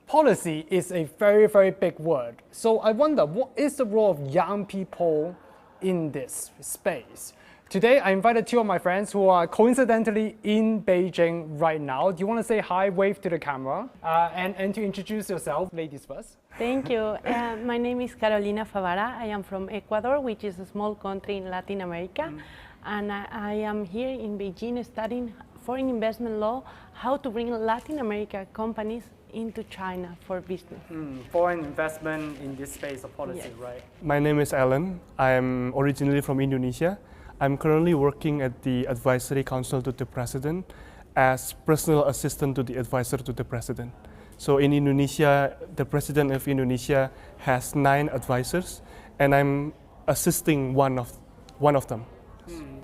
policy is a very, very big word. So I wonder, what is the role of young people in this space? Today, I invited two of my friends who are coincidentally in Beijing right now. Do you want to say hi, wave to the camera, and to introduce yourself, ladies first? Thank you. My name is Carolina Favara. I am from Ecuador, which is a small country in Latin America. And I am here in Beijing studying foreign investment law, how to bring Latin America companies into China for business. Foreign investment in this space of policy, Yes. right? My name is Alan. I am originally from Indonesia. I'm currently working at the Advisory Council to the President as personal assistant to the advisor to the President. So in Indonesia, the President of Indonesia has 9 advisors, and I'm assisting one of them.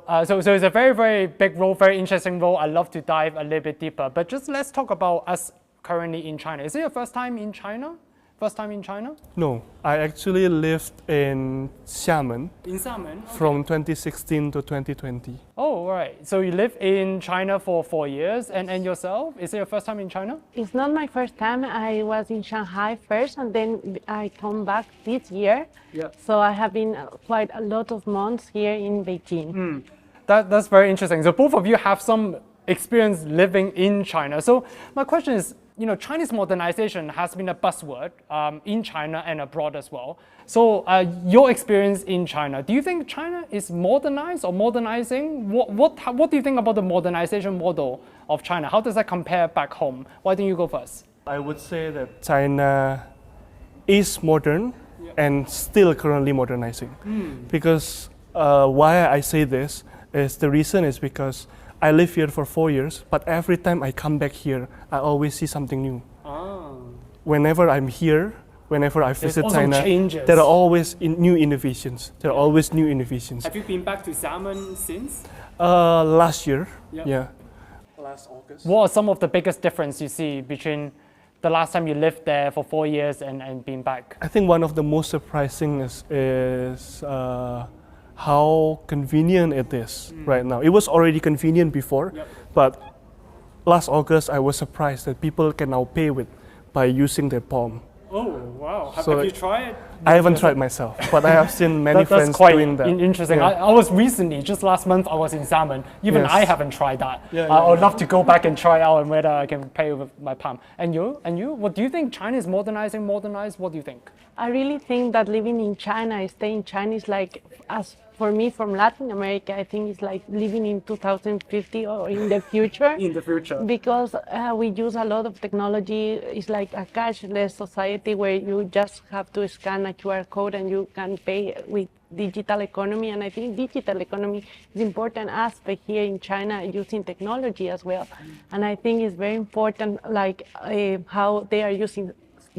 So it's a very, very big role, very interesting role. I'd love to dive a little bit deeper. But just let's talk about us currently in China. Is it your first time in China? First time in China? No, I actually lived in Xiamen In Xiamen? from 2016 to 2020. Oh, right. So you live in China for 4 years, and yourself? Is it your first time in China? It's not my first time. I was in Shanghai first, and then I come back this year. Yeah. So I have been quite a lot of months here in Beijing. That's very interesting. So both of you have some experience living in China. So my question is, Chinese modernization has been a buzzword in China and abroad as well. So your experience in China, do you think China is modernized or modernizing? What do you think about the modernization model of China? How does that compare back home? Why don't you go first? I would say that China is modern and still currently modernizing. Because why I say this is the reason is because I live here for 4 years, but every time I come back here, I always see something new. Whenever I'm here, whenever I visit also China, changes. there are always new innovations. There are always new innovations. Have you been back to Xiamen since? Last year, Yep. yeah. Last August. What are some of the biggest difference you see between the last time you lived there for 4 years and being back? I think one of the most surprising is how convenient it is right now. It was already convenient before, but last August I was surprised that people can now pay by using their palm. Oh, wow. Have So you tried it? I haven't tried myself, but I have seen many That's friends quite doing that. interesting. Yeah. I was recently, just last month, I was in Xiamen. Even Yes. I haven't tried that. Yeah, I would love to go back and try out and whether I can pay with my palm. And you? What do you think? China is modernizing, modernized? What do you think? I really think that living in China, staying in China is like, as for me from Latin America, I think it's like living in 2050 or in the future. In the future. Because we use a lot of technology. It's like a cashless society where you just have to scan a QR code and you can pay with digital economy. And I think digital economy is an important aspect here in China, using technology as well. And I think it's very important, like how they are using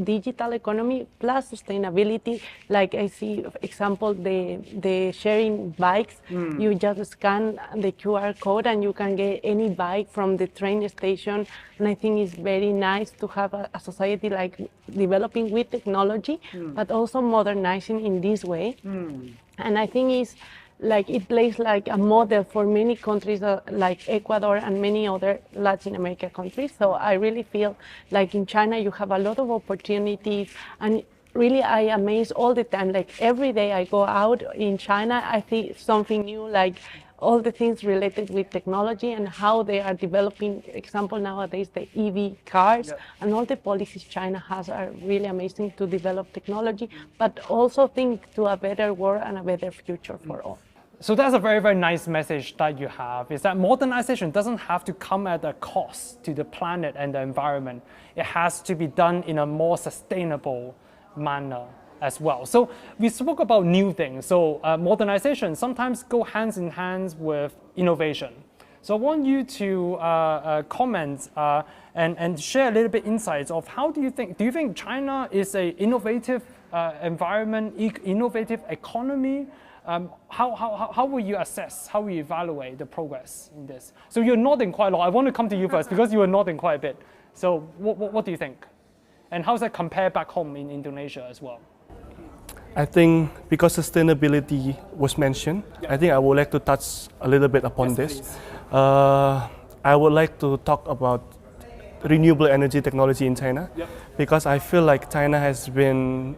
digital economy plus sustainability. Like I see, for example, the sharing bikes. You just scan the QR code and you can get any bike from the train station. And I think it's very nice to have a society like developing with technology, but also modernizing in this way. And I think it's like it plays like a model for many countries like Ecuador and many other Latin American countries. So I really feel like in China you have a lot of opportunities, and really I amaze all the time. Like every day I go out in China, I see something new, like all the things related with technology and how they are developing. Example, nowadays the EV cars and all the policies China has are really amazing to develop technology, but also think to a better world and a better future for all. So that's a very, very nice message that you have, is that modernization doesn't have to come at a cost to the planet and the environment. It has to be done in a more sustainable manner as well. So we spoke about new things. So modernization sometimes go hands in hands with innovation. So I want you to comment and share a little bit insights of how do you think China is an innovative environment, innovative economy? How will you assess, how will you evaluate the progress in this? So you're nodding quite a lot. I want to come to you first because you were nodding quite a bit. So what do you think? And how does that compare back home in Indonesia as well? I think because sustainability was mentioned, I think I would like to touch a little bit upon this. I would like to talk about renewable energy technology in China, because I feel like China has been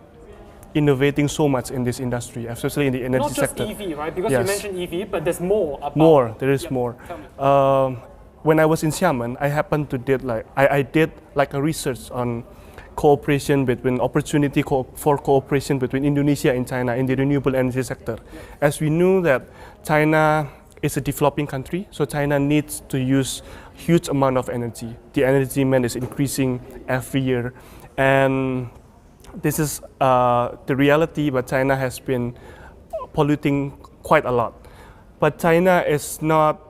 innovating so much in this industry, especially in the energy Not just sector. EV, right? Because Yes. you mentioned EV, but there's more. There is more. Tell me. When I was in Xiamen, I happened to did I did like a research on cooperation between for cooperation between Indonesia and China in the renewable energy sector. As we knew that China is a developing country, so China needs to use huge amount of energy. The energy demand is increasing every year, and this is the reality, but China has been polluting quite a lot. But China is not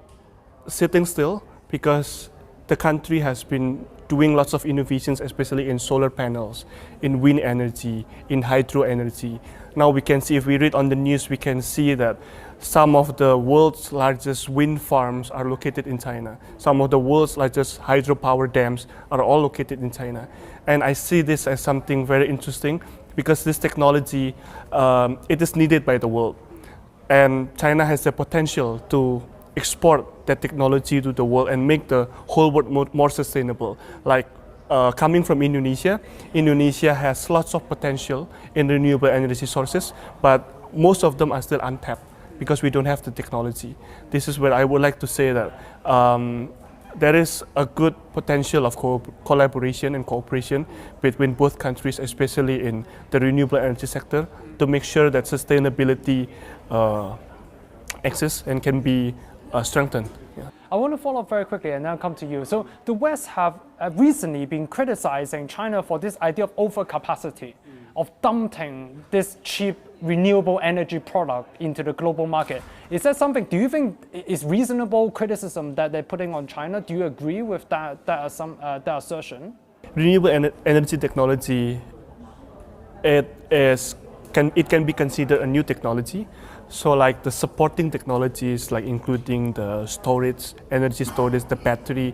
sitting still, because the country has been doing lots of innovations, especially in solar panels, in wind energy, in hydro energy. Now we can see, if we read on the news, we can see that some of the world's largest wind farms are located in China. Some of the world's largest hydropower dams are all located in China. And I see this as something very interesting, because this technology, it is needed by the world. And China has the potential to export that technology to the world and make the whole world more sustainable. Like coming from Indonesia, Indonesia has lots of potential in renewable energy sources, but most of them are still untapped because we don't have the technology. This is where I would like to say that there is a good potential of collaboration and cooperation between both countries, especially in the renewable energy sector, to make sure that sustainability exists and can be strengthened. Yeah. I want to follow up very quickly and then come to you. So the West have recently been criticizing China for this idea of overcapacity, of dumping this cheap renewable energy product into the global market. Is that something, do you think is reasonable criticism that they're putting on China? Do you agree with that assertion? Renewable energy technology, it can be considered a new technology. So like the supporting technologies, like including the storage, energy storage, the battery,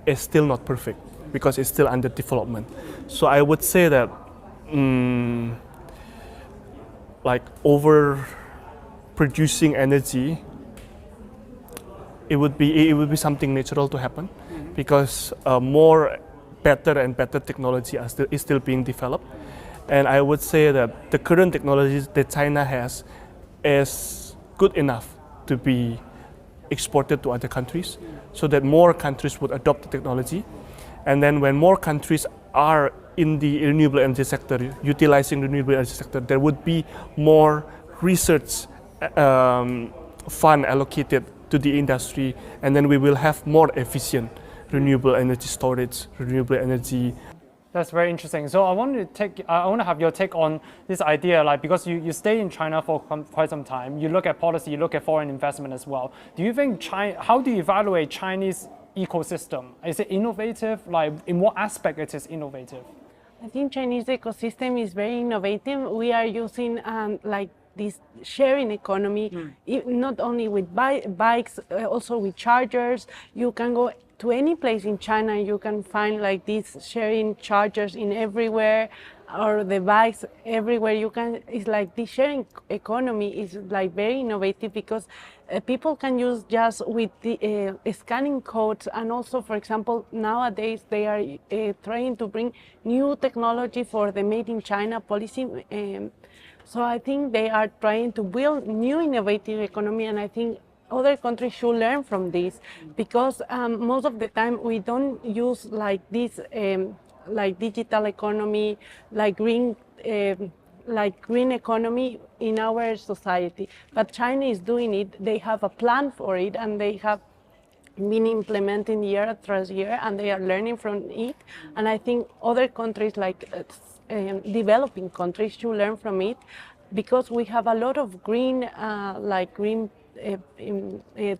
is still not perfect because it's still under development. So I would say that like over producing energy, it would be something natural to happen, because more better and better technology is still being developed. And I would say that the current technologies that China has is good enough to be exported to other countries, so that more countries would adopt the technology. And then when more countries are in the renewable energy sector, utilizing renewable energy sector, there would be more research fund allocated to the industry, and then we will have more efficient renewable energy storage, renewable energy. That's very interesting. So I want to have your take on this idea, like, because you stay in China for quite some time, you look at policy, you look at foreign investment as well. Do you think how do you evaluate Chinese ecosystem? Is it innovative? Like, in what aspect it is innovative? I think Chinese ecosystem is very innovative. We are using like this sharing economy, not only with bikes, also with chargers. You can go to any place in China, you can find like these sharing chargers in everywhere, or the bikes everywhere. It's like the sharing economy is like very innovative, because people can use just with the scanning codes. And also, for example, nowadays they are trying to bring new technology for the Made in China policy. So I think they are trying to build new innovative economy, and I think other countries should learn from this, because most of the time we don't use like this, like digital economy, like green economy in our society. But China is doing it. They have a plan for it, and they have been implementing year after year, and they are learning from it. And I think other countries, like developing countries, should learn from it, because we have a lot of green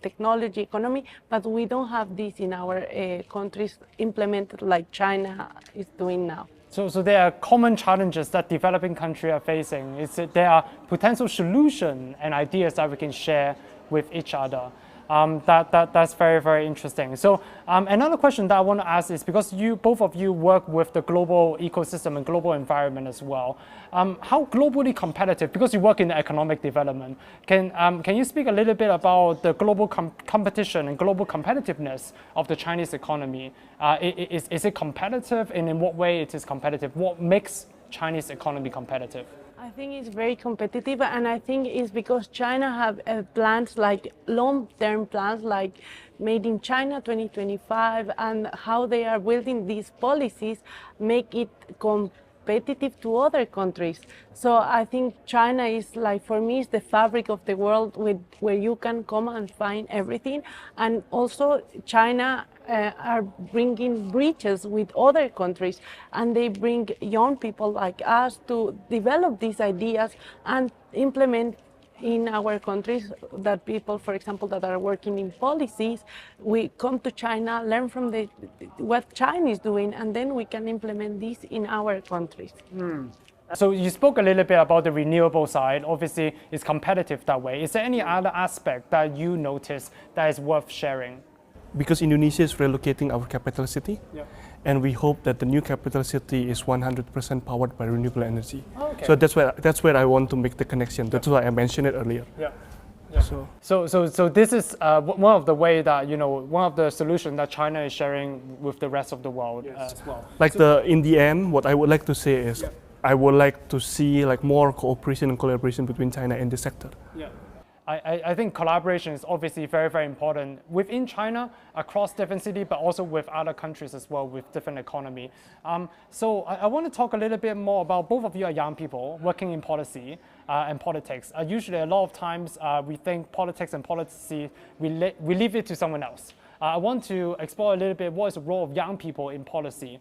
technology economy, but we don't have this in our countries implemented like China is doing now. So there are common challenges that developing countries are facing. There are potential solutions and ideas that we can share with each other. That's very, very interesting. So another question that I want to ask is, because both of you work with the global ecosystem and global environment as well, how globally competitive, because you work in economic development, can you speak a little bit about the global competition and global competitiveness of the Chinese economy? Is it competitive, and in what way it is competitive? What makes Chinese economy competitive? I think it's very competitive, and I think it's because China have plans, like long-term plans, like Made in China 2025, and how they are building these policies make it competitive to other countries. So I think China is, like, for me, is the fabric of the world, where you can come and find everything. And also China are bringing bridges with other countries, and they bring young people like us to develop these ideas and implement in our countries. That people, for example, that are working in policies, we come to China, learn from what China is doing, and then we can implement this in our countries. So you spoke a little bit about the renewable side. Obviously, it's competitive that way. Is there any other aspect that you notice that is worth sharing? Because Indonesia is relocating our capital city, Yeah. and we hope that the new capital city is 100% powered by renewable energy. Oh, okay. So that's where I want to make the connection. That's why I mentioned it earlier. Yeah. So This is one of the way that, one of the solutions that China is sharing with the rest of the world as well. in the end, what I would like to say is, Yeah. I would like to see like more cooperation and collaboration between China and the sector. Yeah. I think collaboration is obviously very, very important within China, across different cities, but also with other countries as well, with different economy. So I want to talk a little bit more about, both of you are young people working in policy and politics. Usually a lot of times we think politics and policy, we leave it to someone else. I want to explore a little bit what is the role of young people in policy.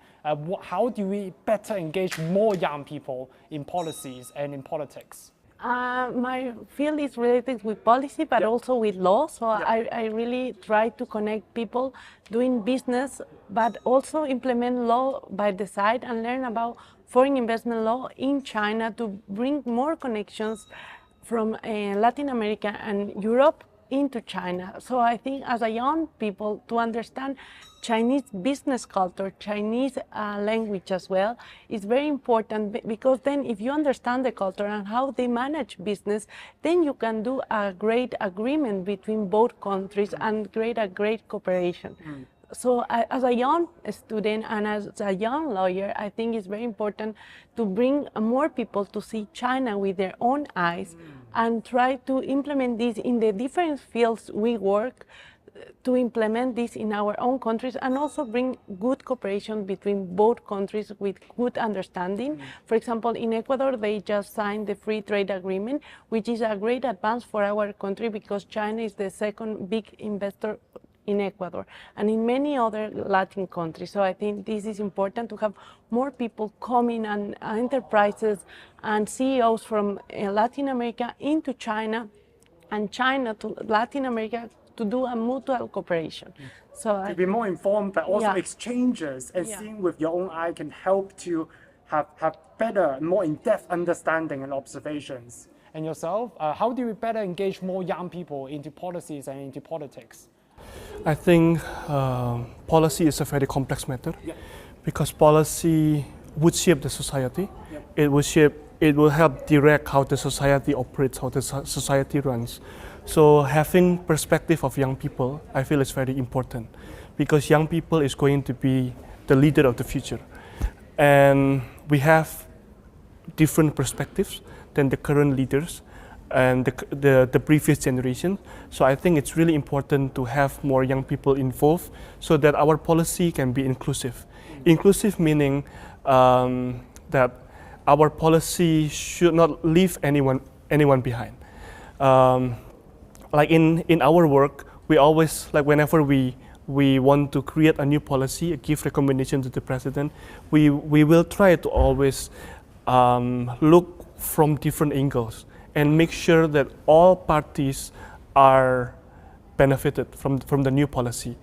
How do we better engage more young people in policies and in politics? My field is related with policy, but also with law. So I really try to connect people doing business, but also implement law by the side, and learn about foreign investment law in China to bring more connections from Latin America and Europe into China. So I think, as a young people, to understand Chinese business culture, Chinese language as well, is very important, because then if you understand the culture and how they manage business, then you can do a great agreement between both countries and create a great cooperation. So as a young student and as a young lawyer, I think it's very important to bring more people to see China with their own eyes and try to implement this in the different fields we work, to implement this in our own countries, and also bring good cooperation between both countries with good understanding. For example, in Ecuador, they just signed the free trade agreement, which is a great advance for our country, because China is the second big investor in Ecuador and in many other Latin countries. So I think this is important, to have more people coming, and enterprises and CEOs from Latin America into China, and China to Latin America, to do a mutual cooperation. So To be more informed, but also Yeah. exchanges and Yeah. seeing with your own eye can help to have better, more in-depth understanding and observations. And yourself, how do we better engage more young people into policies and into politics? I think policy is a very complex matter, because policy would shape the society. It will help direct how the society operates, how the society runs. So having perspective of young people, I feel is very important, because young people is going to be the leader of the future. And we have different perspectives than the current leaders and the previous generation. So I think it's really important to have more young people involved, so that our policy can be inclusive. Inclusive meaning that our policy should not leave anyone behind. Like in our work, we always, like whenever we want to create a new policy, give recommendation to the president, we will try to always look from different angles and make sure that all parties are benefited from the new policy.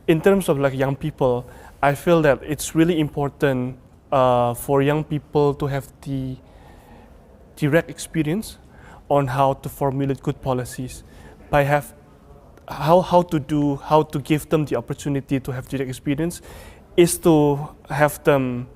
In terms of like young people, I feel that it's really important for young people to have the direct experience on how to formulate good policies, by have how to give them the opportunity to have the experience is to have them,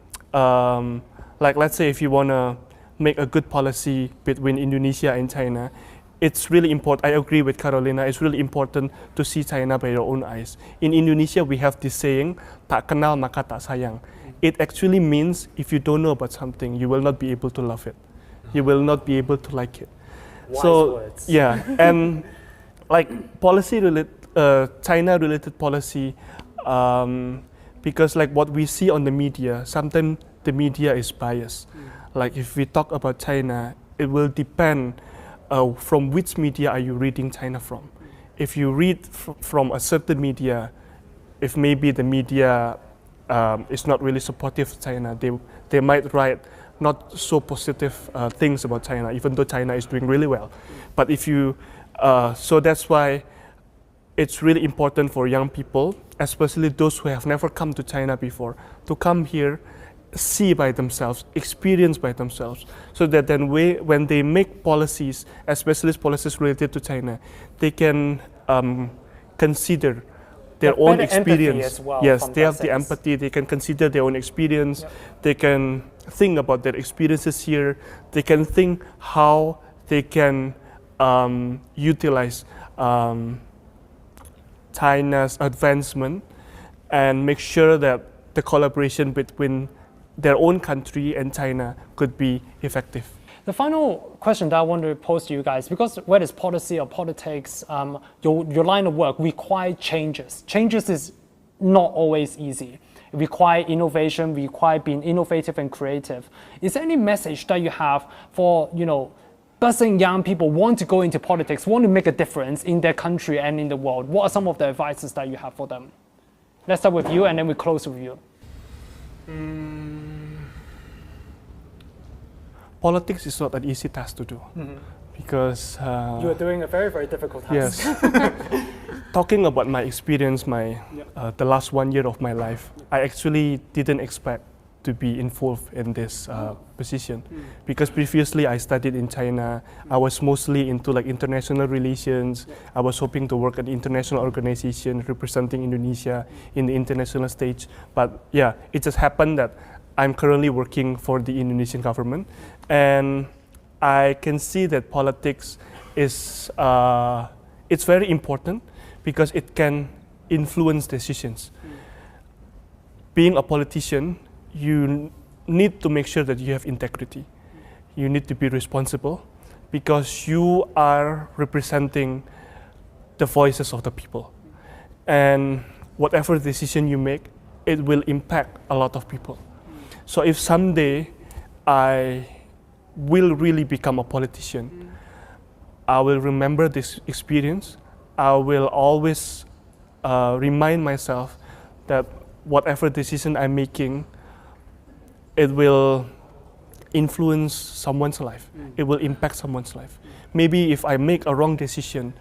like let's say if you want to make a good policy between Indonesia and China, it's really important. I agree with Carolina. It's really important to see China by your own eyes. In Indonesia, we have this saying, "Tak kenal maka tak sayang." It actually means if you don't know about something, you will not be able to love it. You will not be able to like it. Wise words. Yeah, and like China-related policy, because like what we see on the media, sometimes the media is biased. Like if we talk about China, it will depend from which media are you reading China from. If you read from a certain media, if maybe the media is not really supportive of China, they might write not so positive things about China, even though China is doing really well. But if you, so that's why it's really important for young people, especially those who have never come to China before, to come here, see by themselves, experience by themselves, so that then when they make policies, especially policies related to China, they can consider their own experience. As well, yes, they have sense. the empathy, they can consider their own experience, they can think about their experiences here, they can think how they can utilize China's advancement and make sure that the collaboration between their own country and China could be effective. The final question that I want to pose to you guys, because whether it's policy or politics, your line of work requires changes. Changes is not always easy. It requires innovation, requires being innovative and creative. Is there any message that you have for, buzzing young people want to go into politics, want to make a difference in their country and in the world? What are some of the advices that you have for them? Let's start with you and then we close with you. Politics is not an easy task to do because You are doing a very, very difficult task. yes. Talking about my experience, the last 1 year of my life, I actually didn't expect to be involved in this position because previously I studied in China. I was mostly into like international relations. I was hoping to work at international organization representing Indonesia in the international stage. But yeah, it just happened that I'm currently working for the Indonesian government, and I can see that politics is it's very important because it can influence decisions. Being a politician, you need to make sure that you have integrity. You need to be responsible because you are representing the voices of the people. And whatever decision you make, it will impact a lot of people. So if someday I will really become a politician, I will remember this experience. I will always remind myself that whatever decision I'm making, it will influence someone's life. It will impact someone's life. Maybe if I make a wrong decision,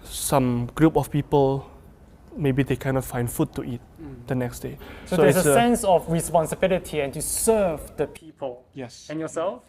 some group of people, maybe they cannot find food to eat the next day. So there's a sense of responsibility and to serve the people. Yes. And yourself?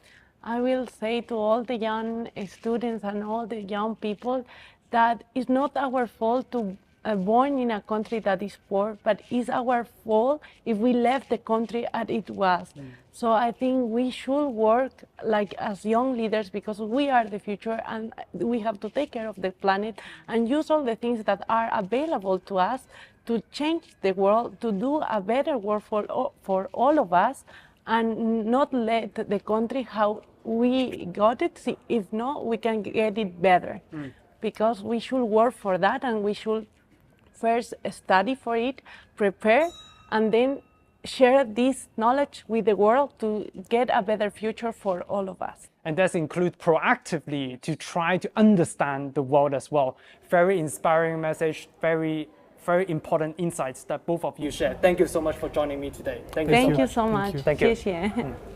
I will say to all the young students and all the young people that it's not our fault to born in a country that is poor, but it's our fault if we left the country as it was. So I think we should work like as young leaders because we are the future and we have to take care of the planet and use all the things that are available to us to change the world, to do a better world for all of us and not let the country how we got it. See, if not, we can get it better because we should work for that and we should first study for it, prepare, and then share this knowledge with the world to get a better future for all of us. And that includes proactively to try to understand the world as well. Very inspiring message, very, very important insights that both of you shared. Thank you so much for joining me today. Thank you so much. Thank you. 谢谢。